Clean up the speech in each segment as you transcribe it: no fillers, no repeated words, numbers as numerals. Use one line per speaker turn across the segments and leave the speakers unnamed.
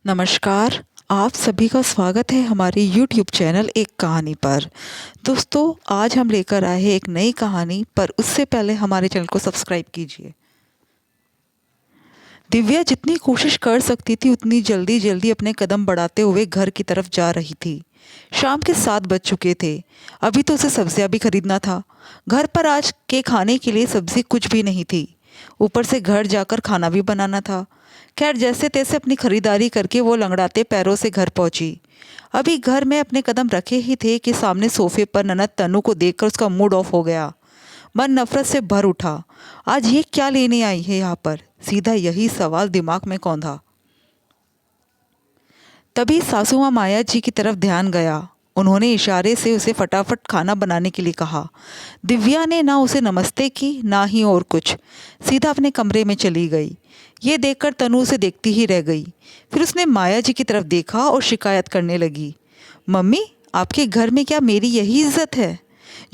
नमस्कार। आप सभी का स्वागत है हमारे YouTube चैनल एक कहानी पर। दोस्तों, आज हम लेकर आए हैं एक नई कहानी, पर उससे पहले हमारे चैनल को सब्सक्राइब कीजिए। दिव्या जितनी कोशिश कर सकती थी उतनी जल्दी जल्दी अपने कदम बढ़ाते हुए घर की तरफ जा रही थी। शाम के 7 बज चुके थे। अभी तो उसे सब्जियां भी खरीदना था। घर पर आज के खाने के लिए सब्जी कुछ भी नहीं थी। ऊपर से घर जाकर खाना भी बनाना था। खैर, जैसे तैसे अपनी खरीदारी करके वो लंगड़ाते पैरों से घर पहुंची। अभी घर में अपने कदम रखे ही थे कि सामने सोफे पर ननद तनु को देखकर उसका मूड ऑफ हो गया। मन नफरत से भर उठा। आज ये क्या लेने आई है यहाँ पर? सीधा यही सवाल दिमाग में कौंधा। तभी सासू माँ माया जी की तरफ ध्यान गया। उन्होंने इशारे से उसे फटाफट खाना बनाने के लिए कहा। दिव्या ने ना उसे नमस्ते की, ना ही और कुछ। सीधा अपने कमरे में चली गई। ये देखकर तनु उसे देखती ही रह गई। फिर उसने माया जी की तरफ देखा और शिकायत करने लगी। मम्मी, आपके घर में क्या मेरी यही इज्जत है,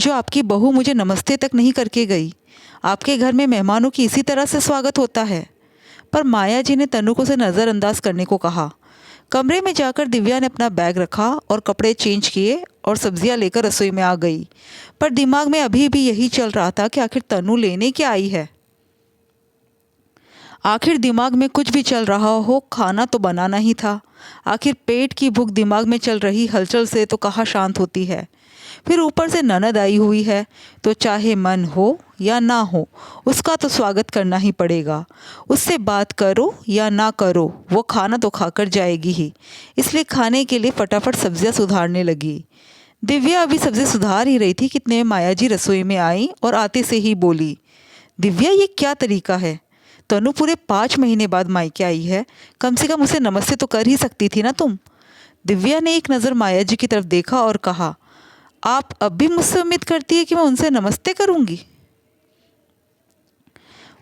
जो आपकी बहू मुझे नमस्ते तक नहीं करके गई? आपके घर में मेहमानों की इसी तरह से स्वागत होता है? पर माया जी ने तनु को उसे नज़रअंदाज करने को कहा। कमरे में जाकर दिव्या ने अपना बैग रखा और कपड़े चेंज किए और सब्जियां लेकर रसोई में आ गई। पर दिमाग में अभी भी यही चल रहा था कि आखिर तनु लेने क्या आई है। आखिर दिमाग में कुछ भी चल रहा हो, खाना तो बनाना ही था। आखिर पेट की भूख दिमाग में चल रही हलचल से तो कहाँ शांत होती है। फिर ऊपर से ननद आई हुई है, तो चाहे मन हो या ना हो, उसका तो स्वागत करना ही पड़ेगा। उससे बात करो या ना करो, वो खाना तो खाकर जाएगी ही। इसलिए खाने के लिए फटाफट सब्जियां सुधारने लगी। दिव्या अभी सब्जी सुधार ही रही थी कि इतने में माया जी रसोई में आई और आते से ही बोली, दिव्या, ये क्या तरीका है? तनु पूरे 5 महीने बाद मायके आई है, कम से कम उसे नमस्ते तो कर ही सकती थी ना तुम। दिव्या ने एक नज़र माया जी की तरफ देखा और कहा, आप अब भी मुझसे उम्मीद करती है कि मैं उनसे नमस्ते करूंगी?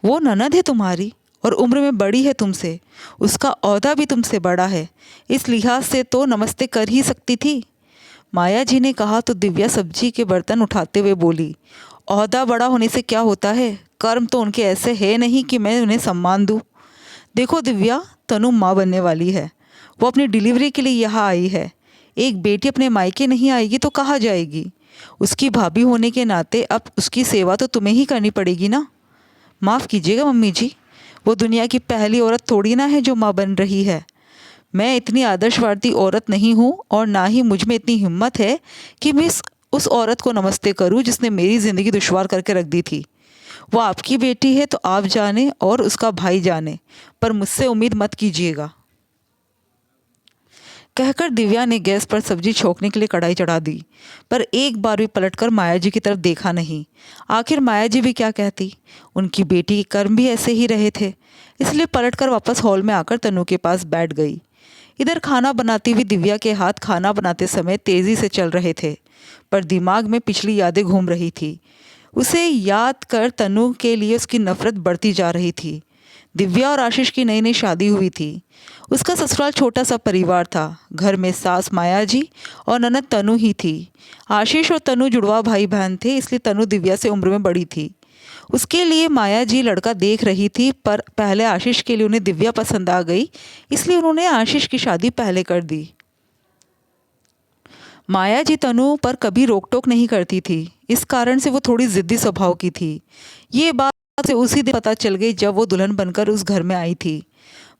वो ननद है तुम्हारी और उम्र में बड़ी है तुमसे। उसका ओहदा भी तुमसे बड़ा है। इस लिहाज से तो नमस्ते कर ही सकती थी। माया जी ने कहा तो दिव्या सब्जी के बर्तन उठाते हुए बोली, ओहदा बड़ा होने से क्या होता है? कर्म तो उनके ऐसे है नहीं कि मैं उन्हें सम्मान दूँ। देखो दिव्या, तनु माँ बनने वाली है। वो अपनी डिलीवरी के लिए यहाँ आई है। एक बेटी अपने मायके नहीं आएगी तो कहाँ जाएगी? उसकी भाभी होने के नाते अब उसकी सेवा तो तुम्हें ही करनी पड़ेगी ना। माफ़ कीजिएगा मम्मी जी, वो दुनिया की पहली औरत थोड़ी ना है जो माँ बन रही है। मैं इतनी आदर्शवादी औरत नहीं हूँ और ना ही मुझ में इतनी हिम्मत है कि मैं उस औरत को नमस्ते करूँ जिसने मेरी ज़िंदगी दुश्वार करके रख दी थी। वो आपकी बेटी है तो आप जाने और उसका भाई जाने, पर मुझसे उम्मीद मत कीजिएगा। कहकर दिव्या ने गैस पर सब्जी छोंकने के लिए कढ़ाई चढ़ा दी, पर एक बार भी पलटकर माया जी की तरफ देखा नहीं। आखिर माया जी भी क्या कहती? उनकी बेटी के कर्म भी ऐसे ही रहे थे। इसलिए पलटकर वापस हॉल में आकर तनु के पास बैठ गई। इधर खाना बनाती हुई दिव्या के हाथ खाना बनाते समय तेजी से चल रहे थे, पर दिमाग में पिछली यादें घूम रही थी। उसे याद कर तनु के लिए उसकी नफरत बढ़ती जा रही थी। दिव्या और आशीष की नई नई शादी हुई थी। उसका ससुराल छोटा सा परिवार था। घर में सास माया जी और ननद तनु ही थी। आशीष और तनु जुड़वा भाई बहन थे, इसलिए तनु दिव्या से उम्र में बड़ी थी। उसके लिए माया जी लड़का देख रही थी, पर पहले आशीष के लिए उन्हें दिव्या पसंद आ गई, इसलिए उन्होंने आशीष की शादी पहले कर दी। माया जी तनु पर कभी रोक टोक नहीं करती थी। इस कारण से वो थोड़ी ज़िद्दी स्वभाव की थी। ये बात से उसी दिन पता चल गई जब वो दुल्हन बनकर उस घर में आई थी।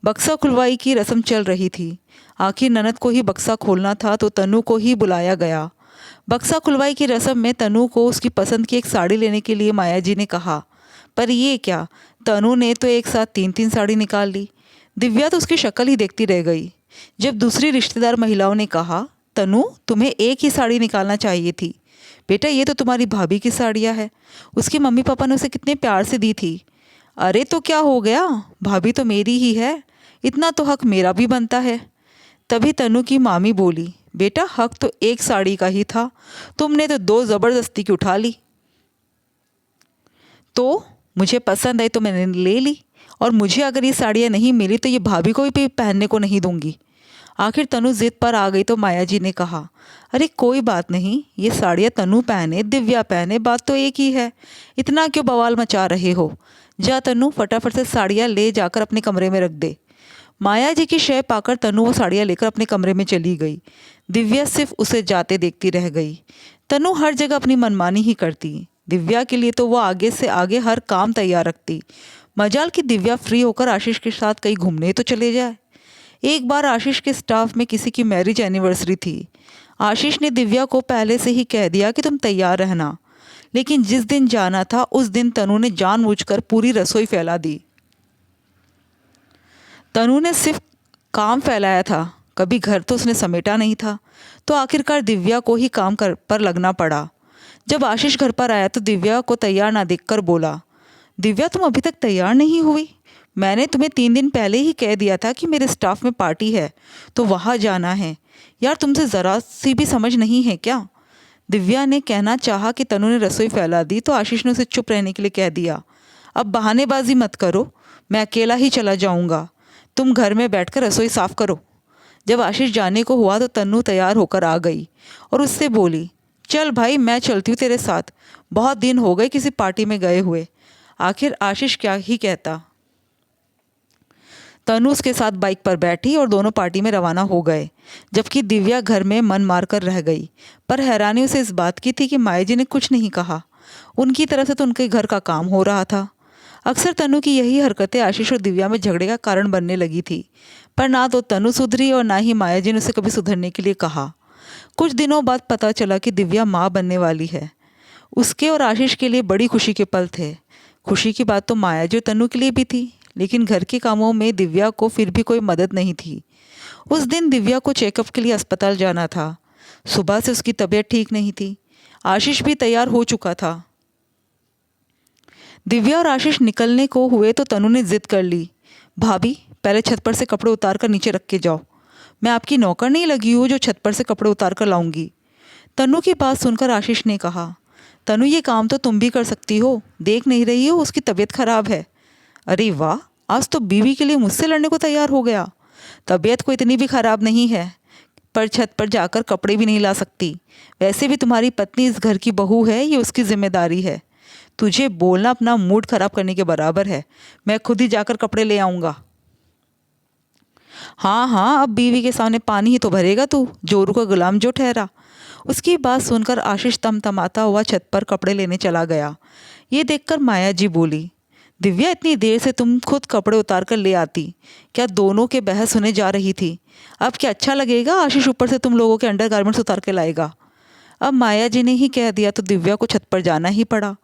बक्सा खुलवाई की रस्म चल रही थी। आखिर ननद को ही बक्सा खोलना था तो तनु को ही बुलाया गया। बक्सा खुलवाई की रस्म में तनु को उसकी पसंद की एक साड़ी लेने के लिए माया जी ने कहा, पर ये क्या, तनु ने तो एक साथ 3-3 साड़ी निकाल ली। दिव्या तो उसकी शक्ल ही देखती रह गई। जब दूसरी रिश्तेदार महिलाओं ने कहा, तनु, तुम्हें एक ही साड़ी निकालना चाहिए थी। बेटा, ये तो तुम्हारी भाभी की साड़ियाँ है। उसके मम्मी पापा ने उसे कितने प्यार से दी थी। अरे तो क्या हो गया, भाभी तो मेरी ही है, इतना तो हक मेरा भी बनता है। तभी तनु की मामी बोली, बेटा, हक तो एक साड़ी का ही था, तुमने तो 2 ज़बरदस्ती की उठा ली। तो मुझे पसंद आई तो मैंने ले ली, और मुझे अगर ये साड़ियाँ नहीं मिली तो ये भाभी को भी पहनने को नहीं दूंगी। आखिर तनु जिद पर आ गई तो माया जी ने कहा, अरे कोई बात नहीं, ये साड़ियाँ तनु पहने दिव्या पहने, बात तो एक ही है। इतना क्यों बवाल मचा रहे हो? जा तनु, फटाफट से साड़ियाँ ले जाकर अपने कमरे में रख दे। माया जी की शय पाकर तनु वो साड़ियाँ लेकर अपने कमरे में चली गई। दिव्या सिर्फ उसे जाते देखती रह गई। तनु हर जगह अपनी मनमानी ही करती। दिव्या के लिए तो वो आगे से आगे हर काम तैयार रखती। मजाल कि दिव्या फ्री होकर आशीष के साथ कहीं घूमने तो चले जाए। एक बार आशीष के स्टाफ में किसी की मैरिज एनिवर्सरी थी। आशीष ने दिव्या को पहले से ही कह दिया कि तुम तैयार रहना, लेकिन जिस दिन जाना था उस दिन तनु ने जानबूझकर पूरी रसोई फैला दी। तनु ने सिर्फ काम फैलाया था, कभी घर तो उसने समेटा नहीं था। तो आखिरकार दिव्या को ही काम पर लगना पड़ा। जब आशीष घर पर आया तो दिव्या को तैयार ना देखकर बोला, दिव्या तुम अभी तक तैयार नहीं हुई? मैंने तुम्हें 3 दिन पहले ही कह दिया था कि मेरे स्टाफ में पार्टी है तो वहाँ जाना है। यार तुमसे ज़रा सी भी समझ नहीं है क्या? दिव्या ने कहना चाहा कि तनु ने रसोई फैला दी तो आशीष ने उसे चुप रहने के लिए कह दिया, अब बहानेबाजी मत करो, मैं अकेला ही चला जाऊँगा, तुम घर में बैठकर रसोई साफ करो। जब आशीष जाने को हुआ तो तनु तैयार होकर आ गई और उससे बोली, चल भाई मैं चलती हूँ तेरे साथ, बहुत दिन हो गए किसी पार्टी में गए हुए। आखिर आशीष क्या ही कहता। तनु उसके साथ बाइक पर बैठी और दोनों पार्टी में रवाना हो गए, जबकि दिव्या घर में मन मार कर रह गई। पर हैरानी उसे इस बात की थी कि माया जी ने कुछ नहीं कहा। उनकी तरफ से तो उनके घर का काम हो रहा था। अक्सर तनु की यही हरकतें आशीष और दिव्या में झगड़े का कारण बनने लगी थी, पर ना तो तनु सुधरी और ना ही माया जी ने उसे कभी सुधरने के लिए कहा। कुछ दिनों बाद पता चला कि दिव्या माँ बनने वाली है। उसके और आशीष के लिए बड़ी खुशी के पल थे। खुशी की बात तो माया जी और तनु के लिए भी थी, लेकिन घर के कामों में दिव्या को फिर भी कोई मदद नहीं थी। उस दिन दिव्या को चेकअप के लिए अस्पताल जाना था। सुबह से उसकी तबीयत ठीक नहीं थी। आशीष भी तैयार हो चुका था। दिव्या और आशीष निकलने को हुए तो तनु ने जिद कर ली, भाभी पहले छत पर से कपड़े उतार कर नीचे रख के जाओ, मैं आपकी नौकर नहीं लगी हूँ जो छत पर से कपड़े उतार कर लाऊंगी। तनु की बात सुनकर आशीष ने कहा, तनु ये काम तो तुम भी कर सकती हो, देख नहीं रही हो उसकी तबीयत खराब है। अरे वाह, आज तो बीवी के लिए मुझसे लड़ने को तैयार हो गया। तबीयत को इतनी भी खराब नहीं है, पर छत पर जाकर कपड़े भी नहीं ला सकती। वैसे भी तुम्हारी पत्नी इस घर की बहू है, ये उसकी जिम्मेदारी है। तुझे बोलना अपना मूड खराब करने के बराबर है। मैं खुद ही जाकर कपड़े ले आऊँगा। हाँ हाँ, अब बीवी के सामने पानी ही तो भरेगा तू, जोरू का गुलाम जो ठहरा। उसकी बात सुनकर आशीष तमतमाता हुआ छत पर कपड़े लेने चला गया। ये देखकर माया जी बोली, दिव्या इतनी देर से तुम खुद कपड़े उतार कर ले आती, क्या दोनों के बहस होने जा रही थी? अब क्या अच्छा लगेगा आशीष ऊपर से तुम लोगों के अंडरगारमेंट्स उतार के लाएगा? अब माया जी ने ही कह दिया तो दिव्या को छत पर जाना ही पड़ा।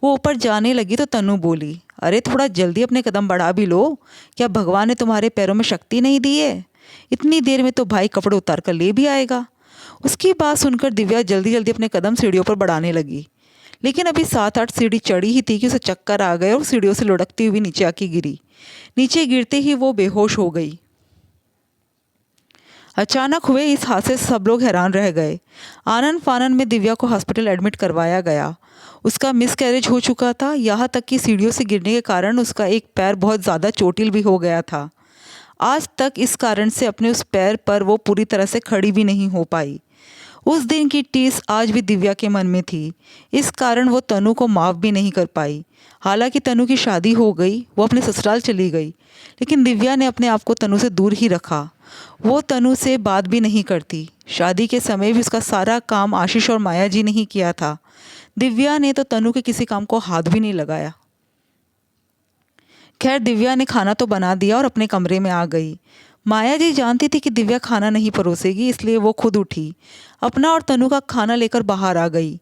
वो ऊपर जाने लगी तो तनु बोली, अरे थोड़ा जल्दी अपने कदम बढ़ा भी लो, क्या भगवान ने तुम्हारे पैरों में शक्ति नहीं दी है? इतनी देर में तो भाई कपड़े उतार कर ले भी आएगा। उसकी बात सुनकर दिव्या जल्दी जल्दी अपने कदम सीढ़ियों पर बढ़ाने लगी, लेकिन अभी 7-8 सीढ़ी चढ़ी ही थी कि उसे चक्कर आ गए और सीढ़ियों से लुढ़कती हुई नीचे आके गिरी। नीचे गिरते ही वो बेहोश हो गई। अचानक हुए इस हादसे से सब लोग हैरान रह गए। आनन फानन में दिव्या को हॉस्पिटल एडमिट करवाया गया। उसका मिसकैरेज हो चुका था, यहाँ तक कि सीढ़ियों से गिरने के कारण उसका एक पैर बहुत ज़्यादा चोटिल भी हो गया था। आज तक इस कारण से अपने उस पैर पर वो पूरी तरह से खड़ी भी नहीं हो पाई। उस दिन की टीस आज भी दिव्या के मन में थी। इस कारण वो तनु को माफ़ भी नहीं कर पाई। हालांकि तनु की शादी हो गई, वो अपने ससुराल चली गई, लेकिन दिव्या ने अपने आप को तनु से दूर ही रखा। वो तनु से बात भी नहीं करती। शादी के समय भी उसका सारा काम आशीष और माया जी ने ही किया था। दिव्या ने तो तनु के किसी काम को हाथ भी नहीं लगाया। खैर दिव्या ने खाना तो बना दिया और अपने कमरे में आ गई। माया जी जानती थी कि दिव्या खाना नहीं परोसेगी, इसलिए वो खुद उठी, अपना और तनु का खाना लेकर बाहर आ गई।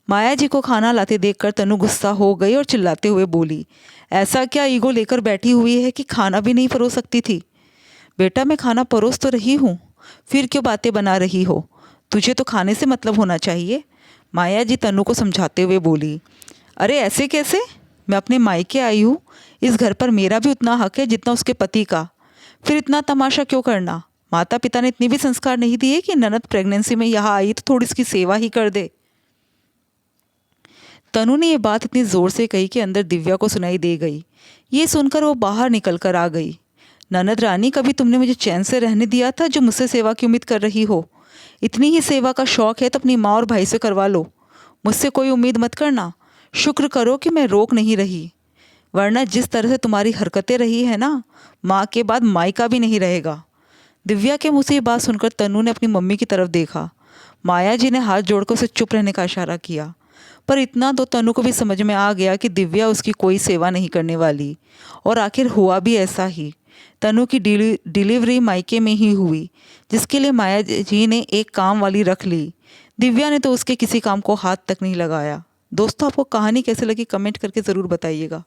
माया जी को खाना लाते देखकर तनु गुस्सा हो गई और चिल्लाते हुए बोली, ऐसा क्या ईगो लेकर बैठी हुई है कि खाना भी नहीं परोस सकती थी? बेटा मैं खाना परोस तो रही हूँ, फिर क्यों बातें बना रही हो? तुझे तो खाने से मतलब होना चाहिए। माया जी तनु को समझाते हुए बोली, अरे ऐसे कैसे? मैं अपने मायके आई हूँ, इस घर पर मेरा भी उतना हक है जितना उसके पति का। फिर इतना तमाशा क्यों करना? माता पिता ने इतने भी संस्कार नहीं दिए कि ननद प्रेगनेंसी में यहाँ आई तो थोड़ी इसकी सेवा ही कर दे। तनु ने ये बात इतनी ज़ोर से कही कि अंदर दिव्या को सुनाई दे गई। ये सुनकर वो बाहर निकल कर आ गई। ननद रानी, कभी तुमने मुझे चैन से रहने दिया था जो मुझसे सेवा की उम्मीद कर रही हो? इतनी ही सेवा का शौक़ है तो अपनी माँ और भाई से करवा लो, मुझसे कोई उम्मीद मत करना। शुक्र करो कि मैं रोक नहीं रही। वरना जिस तरह से तुम्हारी हरकतें रही है ना, माँ के बाद मायका भी नहीं रहेगा। दिव्या के मुँह से ये बात सुनकर तन्नू ने अपनी मम्मी की तरफ देखा। माया जी ने हाथ जोड़कर उसे चुप रहने का इशारा किया, पर इतना तो तन्नू को भी समझ में आ गया कि दिव्या उसकी कोई सेवा नहीं करने वाली। और आखिर हुआ भी ऐसा ही। तन्नू की डिलीवरी मायके में ही हुई, जिसके लिए माया जी ने एक काम वाली रख ली। दिव्या ने तो उसके किसी काम को हाथ तक नहीं लगाया। दोस्तों, आपको कहानी कैसे लगी कमेंट करके ज़रूर बताइएगा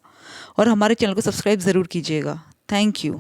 और हमारे चैनल को सब्सक्राइब ज़रूर कीजिएगा। Thank you.